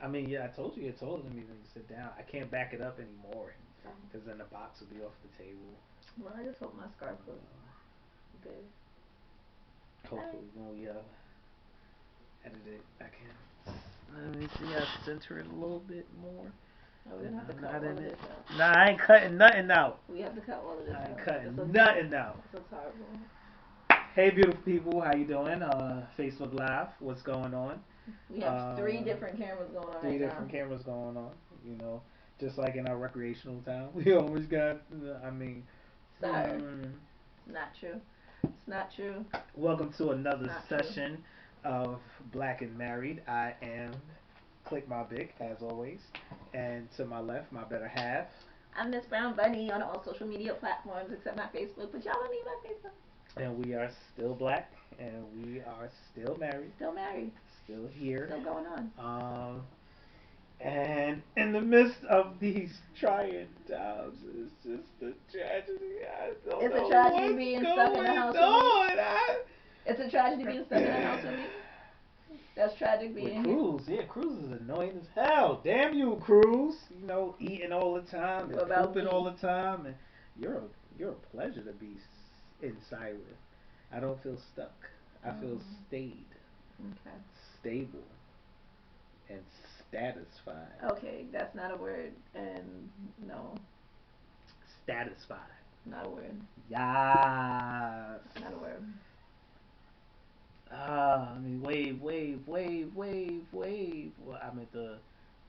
I mean, yeah, I told you. You told me to sit down. I can't back it up anymore because then the box will be off the table. Well, I just hope my scarf looks good. Hopefully, when we edit it, I can. Let me see. I center it a little bit more. Oh, we're gonna have to I'm cut not all in of it. this out. Nah, I ain't cutting nothing out. We have to cut all of this I ain't out. cutting This nothing out. looks horrible. Hey, beautiful people, how you doing? Facebook Live, what's going on? We have three different cameras going on Three right different now. cameras going on. You know, just like in our recreational town, we always got. I mean, Sir, it's not true. It's not true. welcome to another Not true. session of Black and Married. I am Click My Big, as always, and to my left, my better half. I'm Miss Brown Bunny on all social media platforms except my Facebook, but y'all don't need my Facebook. And we are still black, and we are still married, Still married. still here. Still going on. And in the midst of these trying times, it's just a tragedy. I don't It's a know tragedy what's being stuck in the going house with on. me. It's a tragedy being stuck in the house with me. That's tragic being With here. Cruz, yeah, Cruz is annoying as hell. Damn you, Cruz. You know, eating all the time and What about pooping me? all the time, and you're a pleasure to be inside with. I don't feel stuck. I feel stayed, Okay. stable, and satisfied. Okay, that's not a word, and no, Satisfied. not a word. Yes. Not a word. I mean, wave. Well, I meant the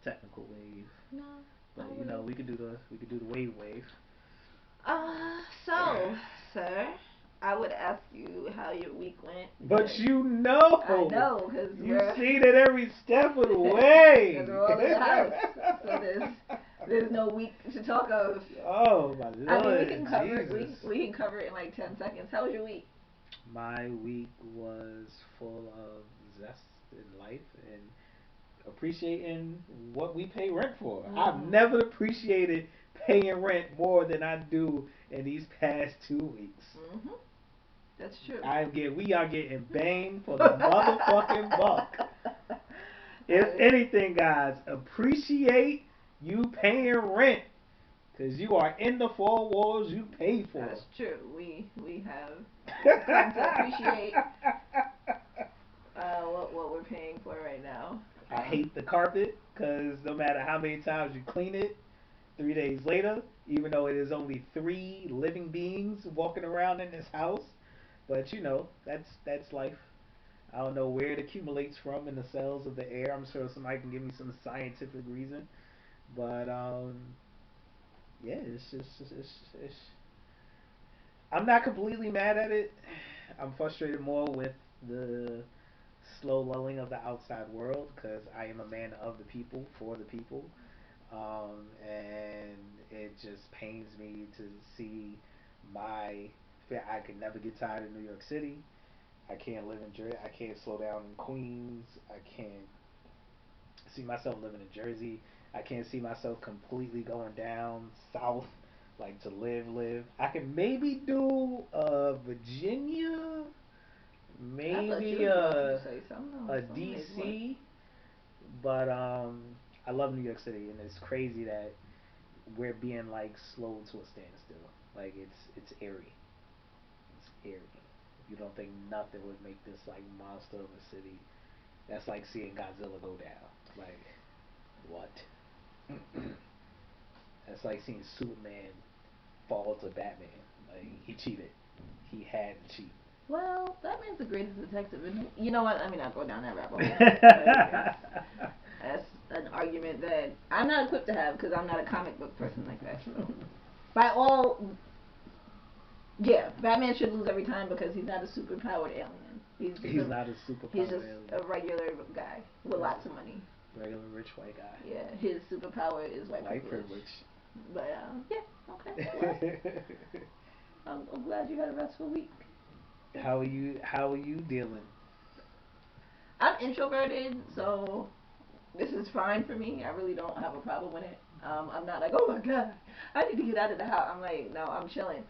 technical wave, No, but not a you know, word. we could do the wave. So, sir, I would ask you how your week went. But you I know, know, because you've seen it every step of the way. because we're all in the house, so there's no week to talk of. Oh my I mean, we Lord, can cover it. Jesus. We can cover it in like 10 seconds. How was your week? My week was full of zest in life and appreciating what we pay rent for. I've never appreciated paying rent more than I do in these past 2 weeks. Mhm. That's true. We are getting bang for the motherfucking buck. If anything, guys, appreciate you paying rent, cause you are in the four walls you pay for. That's true. We have come to appreciate what we're paying for right now. I hate the carpet, cause no matter how many times you clean it, 3 days later, even though it is only three living beings walking around in this house, but you know that's life. I don't know where it accumulates from in the cells of the air. I'm sure somebody can give me some scientific reason, but yeah, it's I'm not completely mad at it. I'm frustrated more with the slow lulling of the outside world because I am a man of the people, for the people. And it just pains me to see my. I could never get tired of New York City. I can't live in Jersey. I can't slow down in Queens. I can't see myself living in Jersey. I can't see myself completely going down south, like to live. I can maybe do Virginia, I thought you maybe was about to say something a else. What? DC, but I love New York City, and it's crazy that we're being like slowed to a standstill. Like it's eerie. It's eerie. You don't think nothing would make this like monster of a city. That's like seeing Godzilla go down. Like what? That's like seeing Superman fall to Batman. Like he cheated. He had to cheat. Well, Batman's the greatest detective, and you know what? Let me not go down that rabbit hole. That's an argument that I'm not equipped to have because I'm not a comic book person like that. So, by all, yeah, Batman should lose every time because he's not a superpowered alien. He's not a he's superpowered just alien. a regular guy with lots of money. Regular rich white guy. Yeah, his superpower is white privilege. But yeah, okay. Well, I'm glad you had a restful week. How are you? How are you dealing? I'm introverted, so this is fine for me. I really don't have a problem with it. I'm not like, oh my god, I need to get out of the house. I'm like, no, I'm chilling.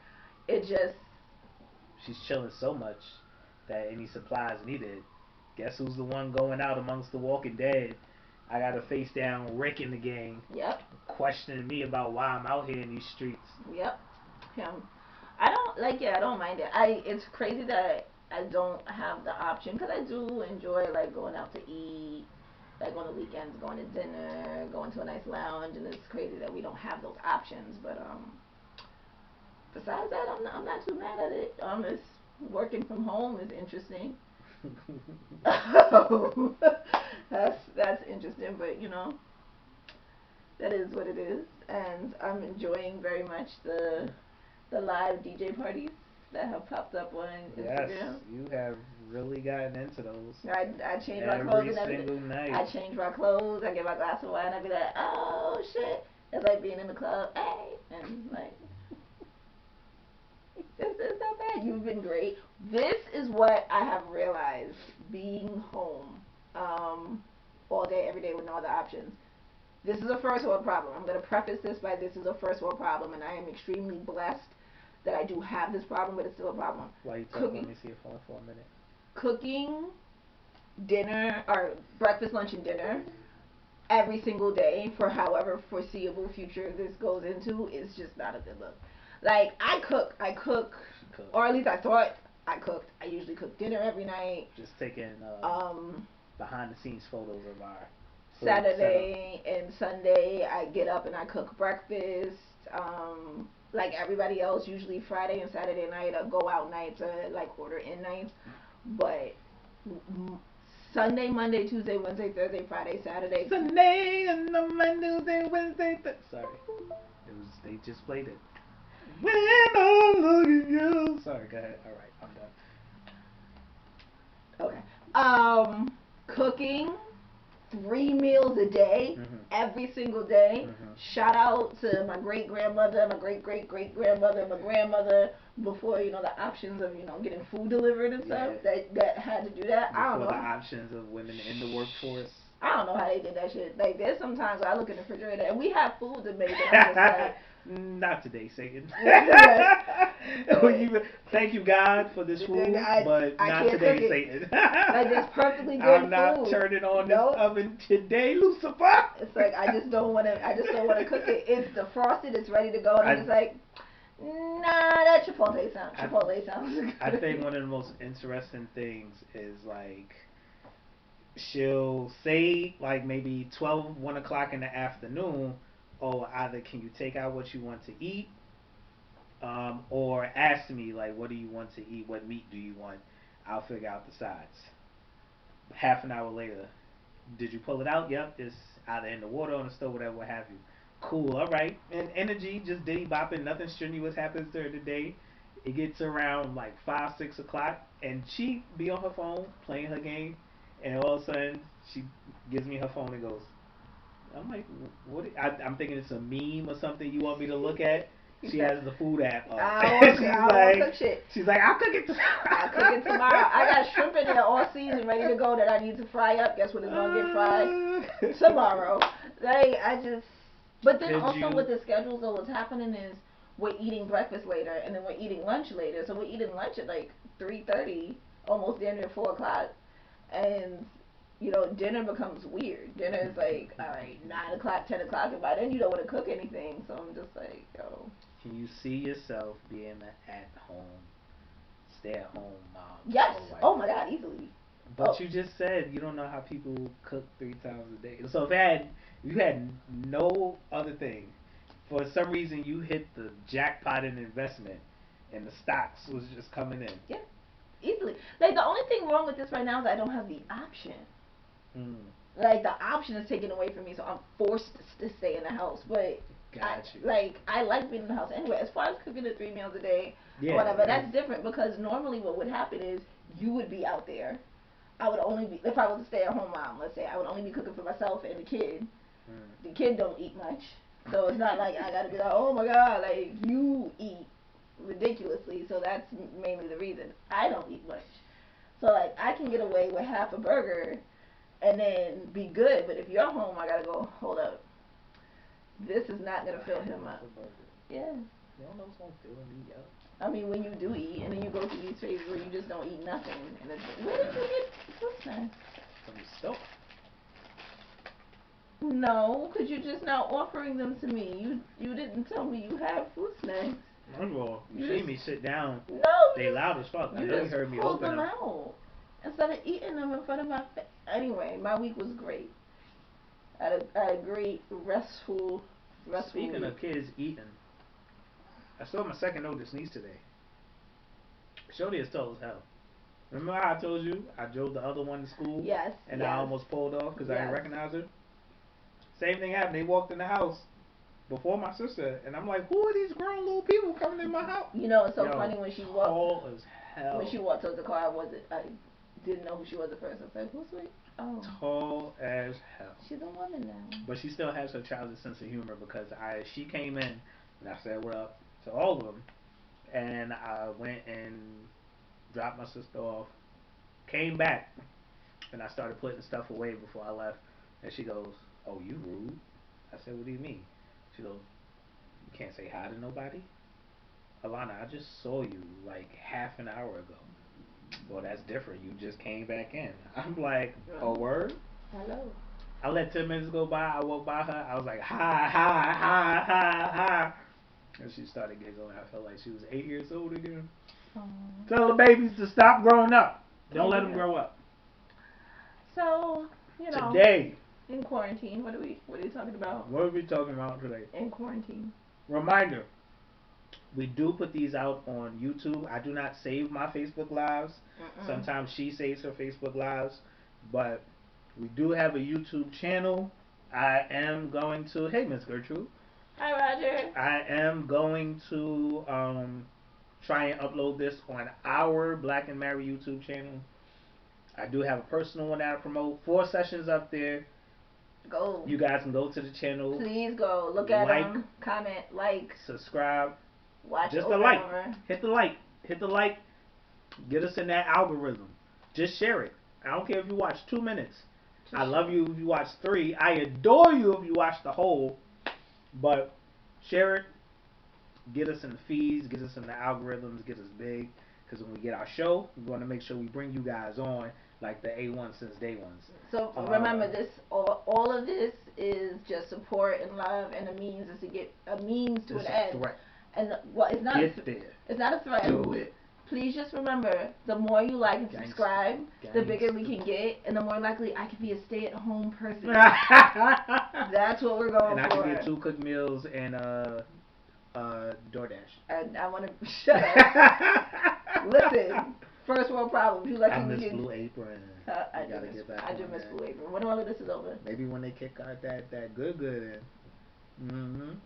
It just, She's chilling so much that any supplies needed. Guess who's the one going out amongst the Walking Dead? I got a face down Rick in the gang. Yep. Questioning me about why I'm out here in these streets. Yep. Him. I don't like. Yeah, I don't mind it. It's crazy that I don't have the option because I do enjoy like going out to eat, like on the weekends, going to dinner, going to a nice lounge, and it's crazy that we don't have those options. But besides that, I'm not too mad at it. It's working from home is interesting. that's interesting, but that is what it is, and I'm enjoying very much the live DJ parties that have popped up on Instagram. Yes, you have really gotten into those. I change my clothes every single night. I change my clothes. I get my glass of wine. I be like, oh shit! It's like being in the club, hey, and like. It's not bad. You've been great. This is what I have realized being home all day, every day with no other options. This is a first world problem. I'm going to preface this by this is a first world problem, and I am extremely blessed that I do have this problem, but it's still a problem. Why you talking? Let me see your phone for a minute. Cooking dinner, or breakfast, lunch, and dinner every single day for however foreseeable future this goes into is just not a good look. Like, I cook, or at least I thought I cooked. I usually cook dinner every night. Just taking behind the scenes photos of our Saturday and Sunday. I get up and I cook breakfast. Like everybody else, usually Friday and Saturday night I go out nights or like order in nights. But Sunday, Monday, Tuesday, Wednesday, Thursday, Friday, Saturday. Sunday and Monday, Tuesday, Wednesday. Sorry, they just played it. When I look at you. Sorry, go ahead. All right, I'm done. Okay. Cooking 3 meals a day, every single day. Shout out to my great grandmother, my great great great grandmother, my grandmother. Before the options of getting food delivered and stuff, that had to do that. Before I don't know the options of women in the workforce. I don't know how they did that shit. Like, there's sometimes where I look in the refrigerator and we have food to make, and I'm just like, not today, Satan. Thank you, God, for this food, but not today, Satan. Like, it's perfectly good I'm not food. turning on this oven today, Lucifer. It's like I just don't want to cook it. It's defrosted. It's ready to go, and I'm just like, nah, that Chipotle sounds good. I think one of the most interesting things is like, she'll say like maybe 12, 1 o'clock in the afternoon, oh, either can you take out what you want to eat, or ask me like, what do you want to eat, what meat do you want, I'll figure out the sides. Half an hour later, did you pull it out? Yep, it's either in the water or on the stove, whatever, what have you. Cool, alright. And energy, just diddy bopping, nothing strenuous happens during the day. It gets around like 5, 6 o'clock, and she be on her phone playing her game, and all of a sudden she gives me her phone and goes, I'm like, what? I'm thinking it's a meme or something you want me to look at. She has the food app up. She's like, I'll cook it tomorrow. I got shrimp in there all seasoned, ready to go that I need to fry up. Guess what? It's gonna get fried tomorrow. But then with the schedules, though, what's happening is we're eating breakfast later, and then we're eating lunch later. So we're eating lunch at like 3:30, almost the end of 4 o'clock, and dinner becomes weird. Dinner is like, all right, 9 o'clock, 10 o'clock, and by then you don't want to cook anything. So I'm just like, yo. Can you see yourself being an at-home, stay-at-home mom? Yes. Oh my God, easily. But you just said you don't know how people cook 3 times a day. So if you had no other thing, for some reason you hit the jackpot in investment, and the stocks was just coming in. Yeah, easily. Like, the only thing wrong with this right now is I don't have the option. Like, the option is taken away from me, so I'm forced to stay in the house. But I like being in the house anyway. As far as cooking the 3 meals a day, or whatever, that's different, because normally what would happen is you would be out there. I would only be, if I was a stay-at-home mom, let's say, I would only be cooking for myself and the kid. The kid don't eat much, so it's not like I gotta be like, oh my God, like, you eat ridiculously. So that's mainly the reason I don't eat much. So like, I can get away with half a burger and then be good, but if you're home, I gotta go, hold up, this is not gonna fill him up. Yeah. You don't know what's gonna fill me up. I mean, when you do eat, and then you go through these phases where you just don't eat nothing, and it's like, where did you get this thing? From the store. No, because you're just now offering them to me. You didn't tell me you had fruit snacks. First of all, you You see just me sit down. no. They loud as fuck. I You know you just heard me pulled open them them. out instead of eating them in front of my face. Anyway, my week was great. I had a great restful Speaking week. of kids eating, I saw my second oldest niece today. Shorty is tall as hell. Remember how I told you I drove the other one to school Yes, and I yes, almost pulled off because I didn't yes. recognize her? Same thing happened. They walked in the house before my sister, and I'm like, who are these grown little people coming in my house? You know, it's so Yo, funny when she tall as hell. towards the car. I didn't know who she was at first. I was like, who's sweet? Oh, Tall as hell. she's a woman now. But she still has her childish sense of humor because she came in and I said what up to all of them, and I went and dropped my sister off, came back, and I started putting stuff away before I left, and she goes, "Oh, you rude." I said, "What do you mean?" She goes, "You can't say hi to nobody." Alana, I just saw you like half an hour ago. Well, that's different. You just came back in. I'm like, a word? Hello. I let 10 minutes go by. I walked by her. I was like, hi, hi, hi, hi, hi. And she started giggling. I felt like she was 8 years old again. Aww. Tell the babies to stop growing up. Don't let them Yeah. grow up. So, Today, in quarantine, what are you talking about? what are we talking about today? In quarantine. Reminder, we do put these out on YouTube. I do not save my Facebook Lives. Sometimes she saves her Facebook Lives. But we do have a YouTube channel. I am going to, hey, Miss Gertrude. Hi, Roger. I am going to try and upload this on our Black and Married YouTube channel. I do have a personal one that I promote. 4 sessions up there. Go. You guys can go to the channel. Please go. Look at them. Comment. Like. Subscribe. Watch Just over a like. over. Hit the like. Hit the like. Get us in that algorithm. Just share it. I don't care if you watch 2 minutes. I love you if you watch 3. I adore you if you watch the whole. But share it. Get us in the feeds. Get us in the algorithms. Get us big. Because when we get our show, we want to make sure we bring you guys on like the A1 since day ones. So remember this. All of this is just support and love, and a means is to get a means to an end. Threat. And it's not. Get there. It's not a threat. Do it. Please just remember, the more you like and subscribe, the bigger we can get, and the more likely I can be a stay-at-home person. That's what we're going for. And I for. can get 2 cooked meals and DoorDash. And I want to shut up. Listen, first world problems. You I miss Blue Apron. I do miss Blue Apron. When all of this is over. Maybe when they kick out that good in.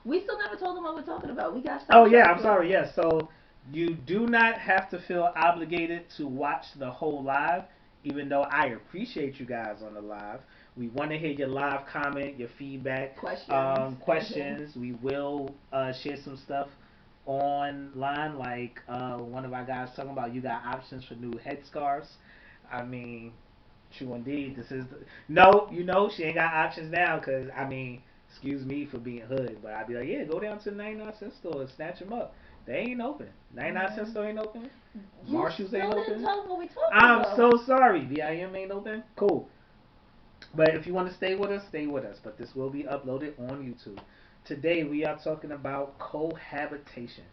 We still never told them what we're talking about. We got. Oh yeah, I'm sorry. Yes, so you do not have to feel obligated to watch the whole live, even though I appreciate you guys on the live. We want to hear your live comment, your feedback, questions. We will share some stuff online, like one of our guys talking about you got options for new headscarves. I mean, true indeed. This is no, she ain't got options now because I mean, excuse me for being hood, but I'd be like, yeah, go down to the 99-cent store and snatch them up. They ain't open. 99-cent store ain't open. Marshalls ain't open. Tell them what we talking I'm about. so sorry. VIM ain't open. Cool. But if you want to stay with us, stay with us. But this will be uploaded on YouTube. Today we are talking about cohabitation.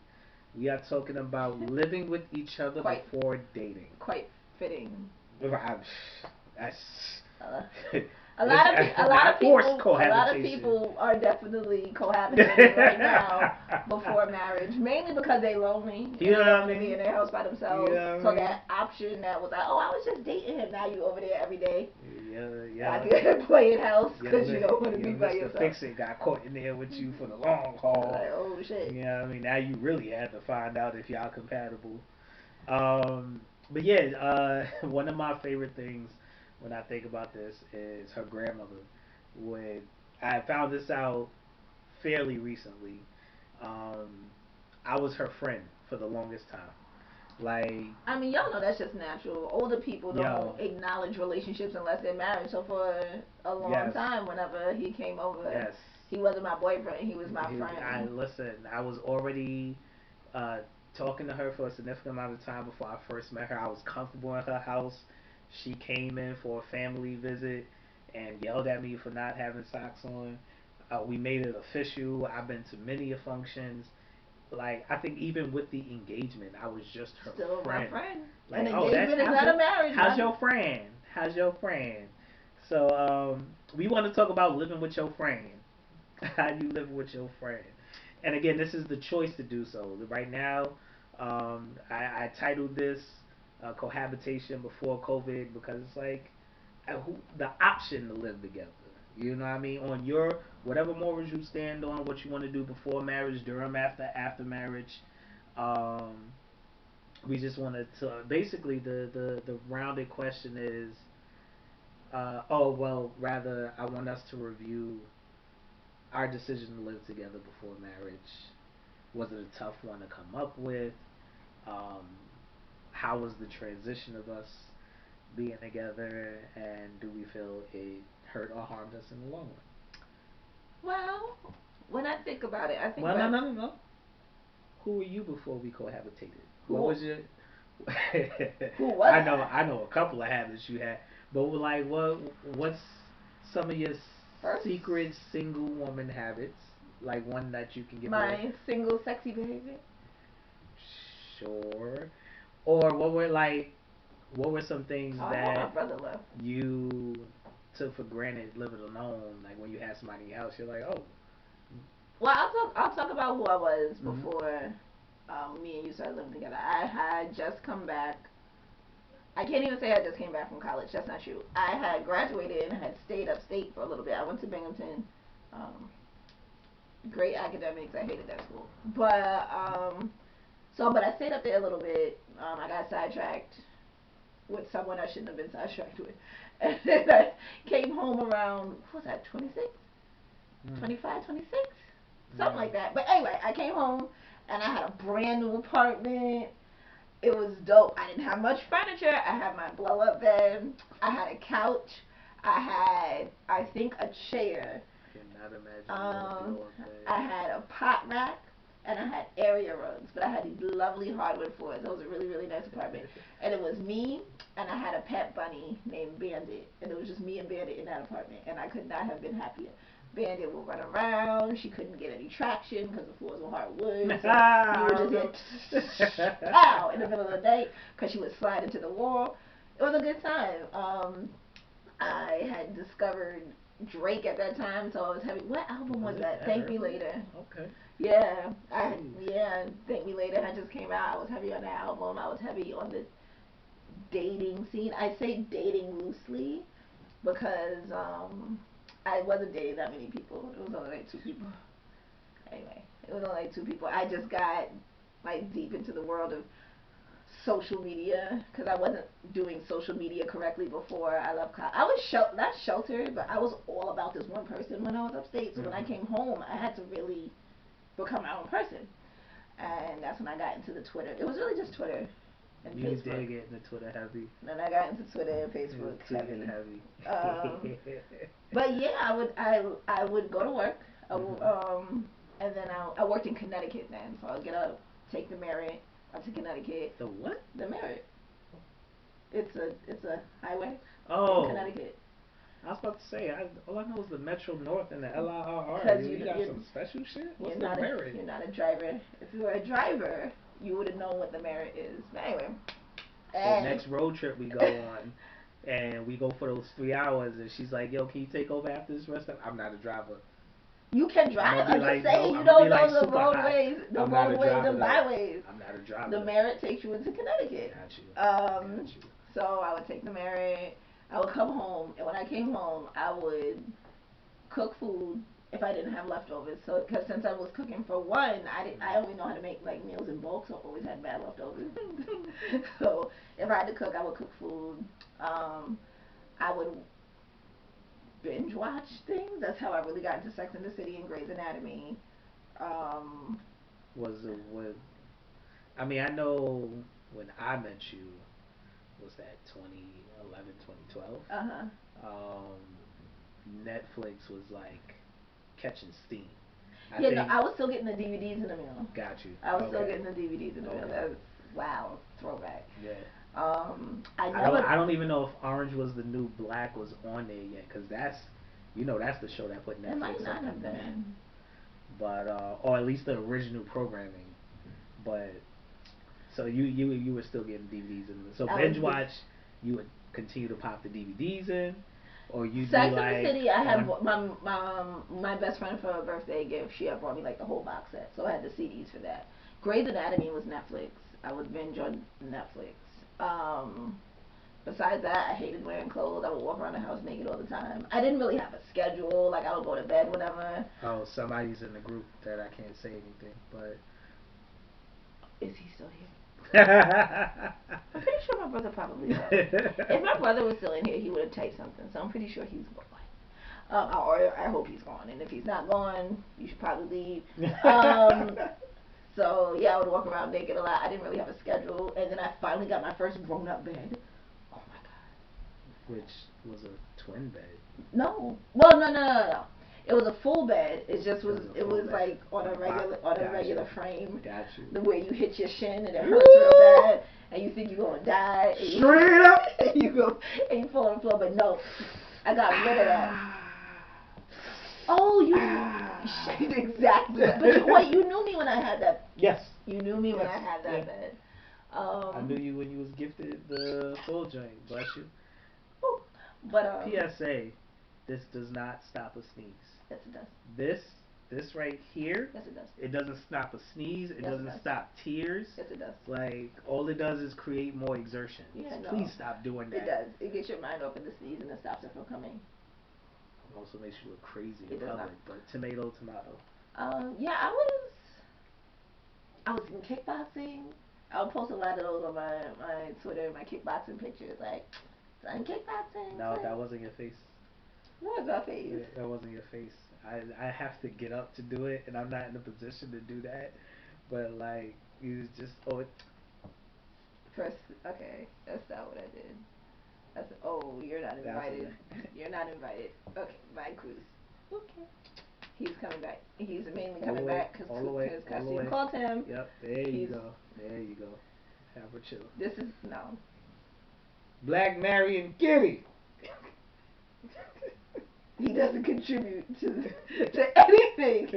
We are talking about living with each other before dating. Quite fitting. That's a lot of people are definitely cohabitating right now before marriage, mainly because they lonely. You know what I mean? Be in their house by themselves. So that option that was like, oh, I was just dating him. Now you over there every day. Yeah. I can play in house because you don't want to be by yourself. Fix It got caught in there with you for the long haul. Like, oh shit. Yeah, I mean, now you really have to find out if y'all compatible. But yeah, one of my favorite things when I think about this is her grandmother would. I found this out fairly recently. I was her friend for the longest time. Like, I mean, y'all know that's just natural. Older people don't acknowledge relationships unless they're married. So for a long time, whenever he came over, he wasn't my boyfriend. He was my friend. Listen, I was already talking to her for a significant amount of time before I first met her. I was comfortable in her house. She came in for a family visit. and yelled at me for not having socks on. We made it official. I've been to many functions. Like I think even with the engagement, I was just her Still my friend. friend. Like, An oh, that's engagement is not a marriage. how's your friend? How's your friend? So we want to talk about living with your friend. How you live with your friend? And again, this is the choice to do so. Right now, I titled this cohabitation before COVID because it's like the option to live together. You know what I mean? On your whatever morals you stand on, what you want to do before marriage, during, after marriage. Um, we just wanted to basically the rounded question is, oh well, rather I want us to review our decision to live together before marriage. Was it a tough one to come up with? Um, how was the transition of us being together, and do we feel it hurt or harmed us in the long run? Well, when I think about it, I think Well, no, back. no, no, no. Who were you before we cohabitated? What Who was your? who was I know a couple of habits you had, but like, what's some of your first? secret single woman habits? Like one that you can give away. My single sexy behavior. Sure. Or what were some things Oh, I had my that brother left. you took for granted living alone? Like when you had somebody in your house, you're like, oh. Well, I'll talk about who I was Mm-hmm. before me and you started living together. I had just come back. I can't even say I just came back from college. That's not true. I had graduated and had stayed upstate for a little bit. I went to Binghamton. Um, Great academics. I hated that school. But I stayed up there a little bit. I got sidetracked with someone I shouldn't have been sidetracked with. And then I came home around, what was that, 26? 25, 26? Something like that. But anyway, I came home and I had a brand new apartment. It was dope. I didn't have much furniture. I had my blow up bed. I had a couch. I had, I think, a chair. I cannot imagine blow up bed. I had a pot rack and I had area rugs, but I had these lovely hardwood floors. It was a really, really nice apartment. And it was me, and I had a pet bunny named Bandit. And it was just me and Bandit in that apartment. And I could not have been happier. Bandit would run around. She couldn't get any traction because the floors were hardwood. So you would just hit pow in the middle of the night because she would slide into the wall. It was a good time. I had discovered Drake at that time, so I was heavy. What album was that? Thank Me Later. Okay. Yeah, Thank Me Later had just came out. I was heavy on that album. I was heavy on the dating scene. I say dating loosely because I wasn't dating that many people. It was only like 2 people. Anyway, it was only like 2 people. I just got like deep into the world of social media because I wasn't doing social media correctly before I left college. I was not sheltered, but I was all about this one person when I was upstate. So when I came home, I had to really become my own person, and that's when I got into the Twitter. It was really just Twitter and you Facebook. did get into Twitter heavy. Then I got into Twitter and Facebook heavy. But yeah, I would go to work. And then I worked in Connecticut then, so I'd get up, take the Merit up to Connecticut. The what? The Merit. It's a highway in Connecticut. I was about to say, all I know is the Metro North and the LIRR. You got some special shit? What's the Merit? You're not a driver. If you were a driver, you would have known what the Merit is. But anyway. So next road trip we go on, and we go for those 3 hours, and she's like, yo, can you take over after this rest of I'm not a driver. You can drive. I'm like, just saying, no, you don't like know the roadways, the byways. I'm not a driver. The Merit takes you into Connecticut. Got you. So I would take the Merit. I would come home, and when I came home, I would cook food if I didn't have leftovers. So, because since I was cooking for one, I only know how to make like meals in bulk, so I always had bad leftovers. So if I had to cook, I would cook food. I would binge watch things. That's how I really got into Sex and the City and Grey's Anatomy. I mean, I know when I met you, was that 2011, 2012? Netflix was like catching steam. I was still getting the DVDs in the mail. Got you. I was still getting the DVDs in the mail. That was, wow, throwback. Yeah. I I don't. never. I don't even know if Orange Was the New Black was on there yet, because that's, that's the show that put It might Netflix not up have in there. been. But or at least the original programming. But so you were still getting DVDs in. So I binge was watch, you would continue to pop the DVDs in, or you'd be Sex in like the City. I had on, my best friend for a birthday gift. She had brought me like the whole box set, so I had the CDs for that. Grey's Anatomy was Netflix. I would binge on Netflix. Um, Besides that, I hated wearing clothes. I would walk around the house naked all the time. I didn't really have a schedule. Like I would go to bed whenever. oh, somebody's in the group that I can't say anything, but Is he still here? I'm pretty sure my brother probably does. If my brother was still in here, he would have typed something. So I'm pretty sure he's gone. Or I hope he's gone. And if he's not gone, you should probably leave. So yeah, I would walk around naked a lot. I didn't really have a schedule, and then I finally got my first grown-up bed. Oh my god. which was a twin bed. No. Well, no. It was a full bed. It just was. It full was bed. like on a regular regular frame. Got you. The way you hit your shin and it hurts real bad, and you think you're gonna die. And Straight up. And you go and you fall on the floor, but no, I got rid of that. Oh, you exactly. But wait, you knew me when I had that. Yes. You knew me when Yes. I had that Yeah. bed. I knew you when you was gifted the full joint. Bless you. But PSA: this does not stop a sneeze. Yes, it does. This right here. Yes, it does. It doesn't stop a sneeze. It Yes, it doesn't does. stop tears. Yes, it does. Like all it does is create more exertion. Yeah, no. Please stop doing that. It does. It gets your mind open to sneeze and it stops it from coming. Also makes you look crazy in It does public. not. But tomato. Yeah, I was in kickboxing. I'll post a lot of those on my Twitter, my kickboxing pictures, like I'm kickboxing. No, that wasn't your face. What was my face? That wasn't your face. I have to get up to do it, and I'm not in a position to do that. But like, you just First, okay, that's not what I did. You're not invited. You're not invited. Okay, bye, Cruz. Okay. He's coming back. He's mainly coming back because Costume called him. Yep, there you go. There you go. Have a chill. This is no. Black Marion Kitty. He doesn't contribute to anything.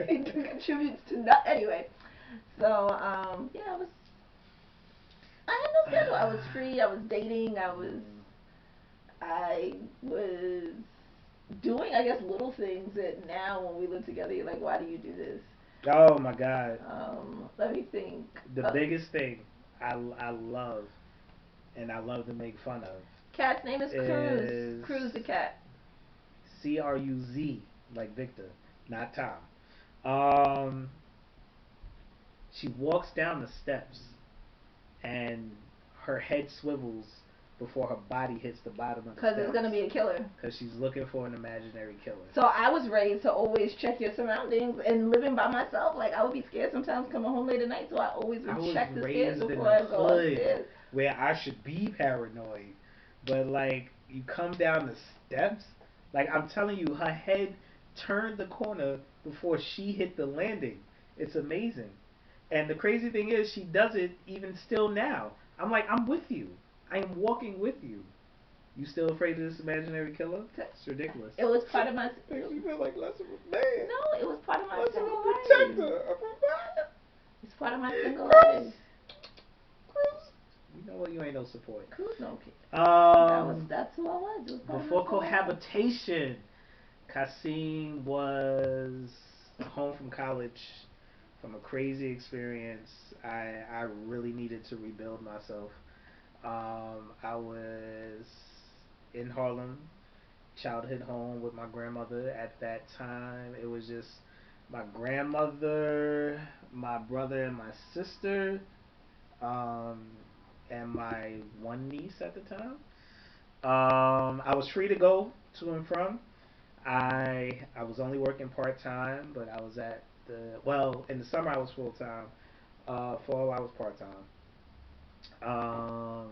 He contributes to not anyway. So yeah, I had no schedule. I was free. I was dating. I was doing, I guess, little things that now when we live together, you're like, why do you do this? Oh my God. Let me think. The biggest thing I love, and I love to make fun of. Cat's name is Cruz. Cruz the cat. Cruz, like Victor, not Tom. She walks down the steps, and her head swivels before her body hits the bottom of the steps. Because it's gonna be a killer. Because she's looking for an imaginary killer. So I was raised to always check your surroundings, and living by myself, like I would be scared sometimes coming home late at night, so I always would check the stairs before I go upstairs. Where I should be paranoid, but like you come down the steps, like I'm telling you, her head turned the corner before she hit the landing. It's amazing. And the crazy thing is, she does it even still now. I'm like, I'm with you. I am walking with you. You still afraid of this imaginary killer? It's ridiculous. It was part of my. Makes me feel like less of a man. No, it was part of my Less of single a life. protector, a provider. It's part of my single life. You know what? You ain't no support. Cruz, no kid. That's who I was. It was part before of my cohabitation, Kasim was home from college from a crazy experience. I really needed to rebuild myself. I was in Harlem, childhood home with my grandmother. At that time, it was just my grandmother, my brother, and my sister, and my one niece at the time. I was free to go to and from. I was only working part time, but I was at in the summer I was full time. Fall I was part time. A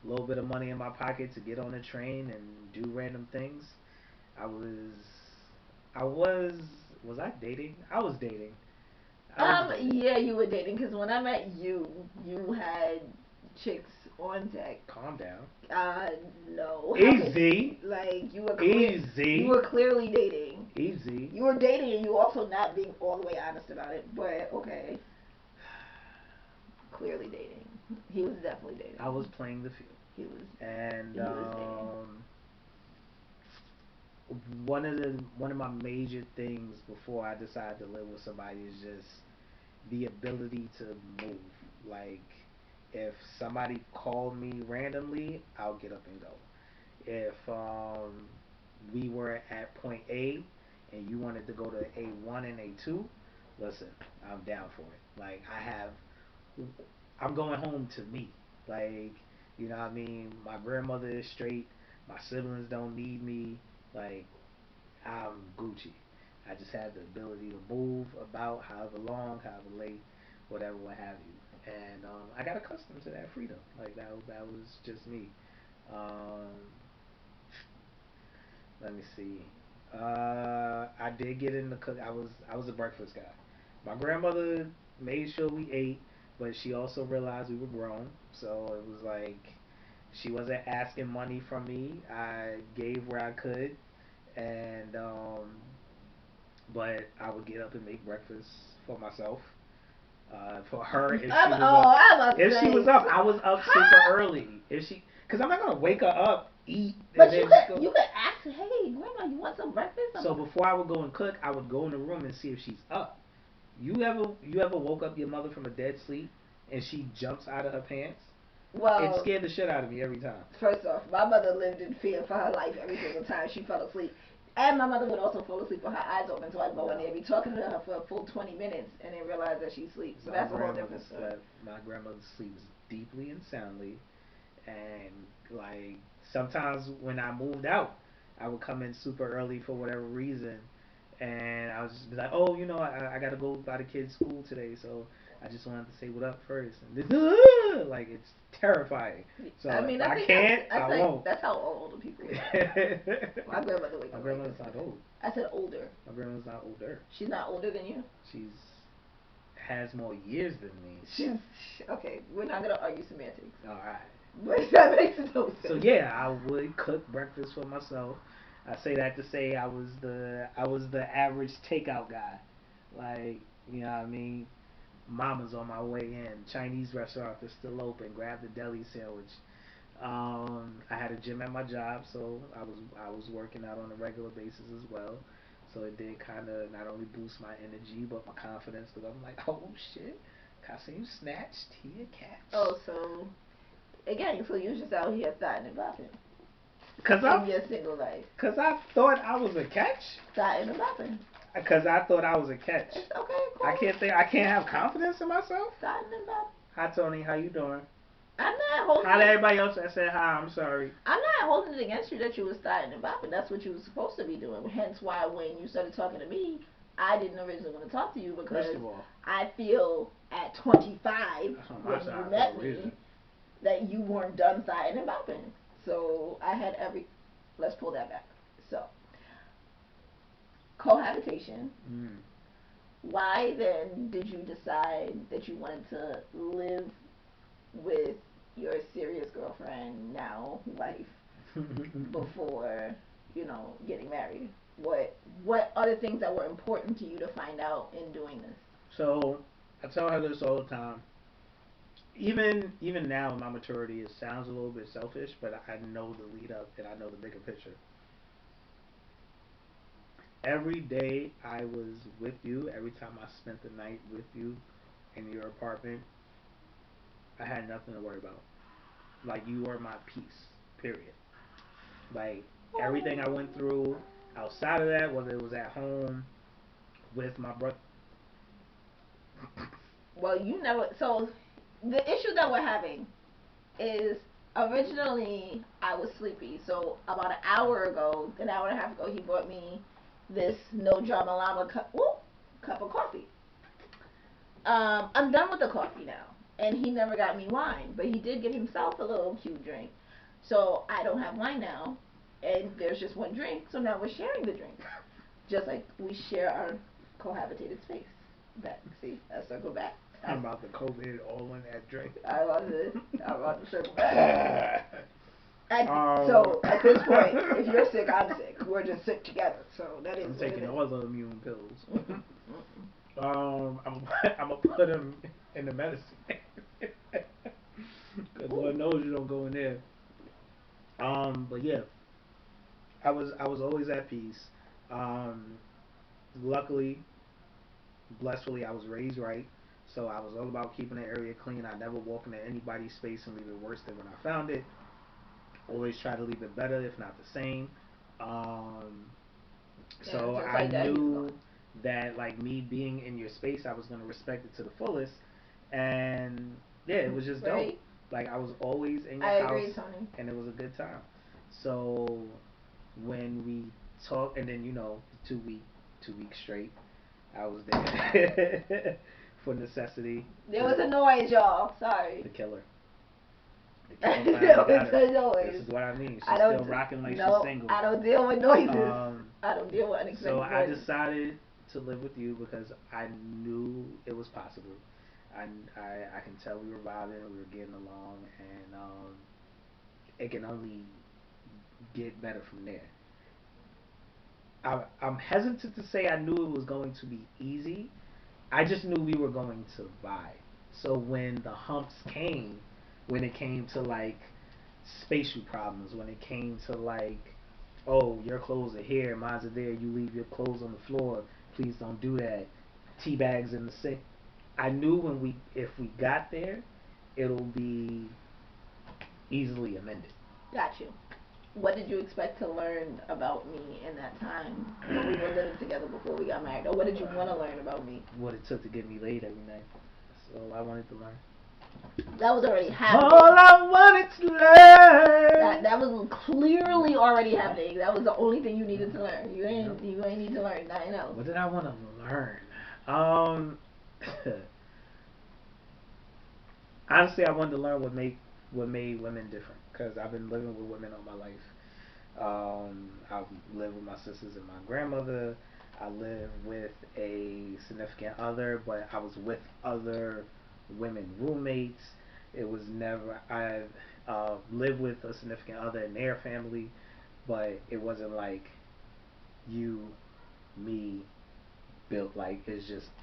little bit of money in my pocket to get on a train and do random things. I was I was was I dating? I was dating. Yeah, you were dating because when I met you, you had chicks on deck. Calm down. No. Easy. Like Easy. You were clearly dating. Easy. You were dating, and you were also not being all the way honest about it. But okay. Clearly dating. He was definitely dating. I was playing the field. He was. And he was dating. One of my major things before I decided to live with somebody is just the ability to move. Like, if somebody called me randomly, I'll get up and go. If we were at point A and you wanted to go to A1 and A2, listen, I'm down for it. Like, I'm going home to me. Like, you know what I mean? My grandmother is straight. My siblings don't need me. Like, I'm Gucci. I just have the ability to move about however long, however late, whatever, what have you. And I got accustomed to that freedom. Like, that was just me. Um, Let me see. I did get in the cook. I was a breakfast guy. My grandmother made sure we ate, but she also realized we were grown, so it was like she wasn't asking money from me. I gave where I could, and but I would get up and make breakfast for myself. For her, if she was up, I was up super early. Because I'm not gonna wake her up, eat, but you could ask, hey, grandma, you want some breakfast? So before I would go and cook, I would go in the room and see if she's up. You ever woke up your mother from a dead sleep and she jumps out of her pants? Well, it scared the shit out of me every time. First off, my mother lived in fear for her life every single time she fell asleep. And my mother would also fall asleep with her eyes open, so I'd go in there, be talking to her for a full 20 minutes, and then realize that she sleeps. So that's a whole different story. My grandmother sleeps deeply and soundly, and like sometimes when I moved out, I would come in super early for whatever reason, and I was just be like, oh, you know, I gotta go by the kids' school today, so I just wanted to say what up first. And this, like, it's terrifying. So I mean, I can't. I won't. That's how older people are. My grandmother wakes up. My grandmother's not old. I said older. My grandmother's not older. She's not older than you? She's has more years than me. She's okay. We're not gonna argue semantics. All right. But that makes no sense. So yeah, I would cook breakfast for myself. I say that to say I was the average takeout guy. Like, you know what I mean? Mama's on my way in. Chinese restaurant is still open. Grab the deli sandwich. I had a gym at my job, so I was working out on a regular basis as well. So it did kind of not only boost my energy but my confidence, because I'm like, oh shit, Kasim snatched, he a catch. Oh, so again, so you just out here starting and bopping. Cause in your single life. Cause I thought I was a catch. Starting and bopping. Because I thought I was a catch. It's okay, cool. I can't have confidence in myself. Starting and bopping. Hi Tony, how you doing? I'm not holding Hi to everybody else that said hi, I'm sorry. I'm not holding it against you that you were starting and bopping. That's what you were supposed to be doing. Hence why when you started talking to me, I didn't originally want to talk to you because I feel at 25 when you met me that you weren't done starting and bopping. So I had let's pull that back. So cohabitation. Why then did you decide that you wanted to live with your serious girlfriend, now wife, before, getting married? What are the things that were important to you to find out in doing this? So I tell her this all the time. Even now in my maturity, it sounds a little bit selfish, but I know the lead up and I know the bigger picture. Every day I was with you, every time I spent the night with you in your apartment, I had nothing to worry about. Like, you were my peace, period. Like, everything I went through outside of that, whether it was at home with my brother. Well, so the issue that we're having is originally I was sleepy. So about an hour and a half ago, he brought me this no drama llama cup of coffee. I'm done with the coffee now. And he never got me wine, but he did get himself a little cute drink. So I don't have wine now, and there's just one drink, so now we're sharing the drink. Just like we share our cohabitated space. See, I circle back. I'm about to COVID all in that drink. I'm about to circle back. So at this point, if you're sick, I'm sick. We're just sick together. So that is. I'm what taking it is. all the immune pills. I'm gonna put them in the medicine. Cause Lord knows you don't go in there. But yeah, I was always at peace. Luckily, blessedly, I was raised right. So I was all about keeping the area clean. I never walk into anybody's space and leave it worse than when I found it. Always try to leave it better, if not the same. Um, so I knew that, like, me being in your space, I was gonna respect it to the fullest, and yeah, it was just dope. Like, I was always in your house, agree, Tony. and it was a good time. So when we talked, and then 2 weeks straight, I was there for necessity. There was a noise, y'all. Sorry. The killer. There was a noise. This is what I mean. She's still rocking like she's single. I don't deal with noises. I don't deal with unexpected So I noises. decided to live with you because I knew it was possible. I can tell we were vibing, we were getting along, and it can only get better from there. I'm hesitant to say I knew it was going to be easy. I just knew we were going to vibe. So when the humps came, when it came to like spatial problems, when it came to like, oh, your clothes are here, mine's are there, you leave your clothes on the floor, please don't do that. Tea bags in the sink. I knew if we got there, it'll be easily amended. Got you. What did you expect to learn about me in that time when we were living together before we got married? Or what did you want to learn about me? What it took to get me laid every night. That's all I wanted to learn. That was already happening. All I wanted to learn. That was clearly already happening. That was the only thing you needed to learn. You ain't need to learn nothing else. What did I want to learn? Honestly, I wanted to learn what made women different, because I've been living with women all my life. I've lived with my sisters and my grandmother. I lived with a significant other, but I was with other women roommates. It was never I lived with a significant other and their family, but it wasn't like you, me, built like it's just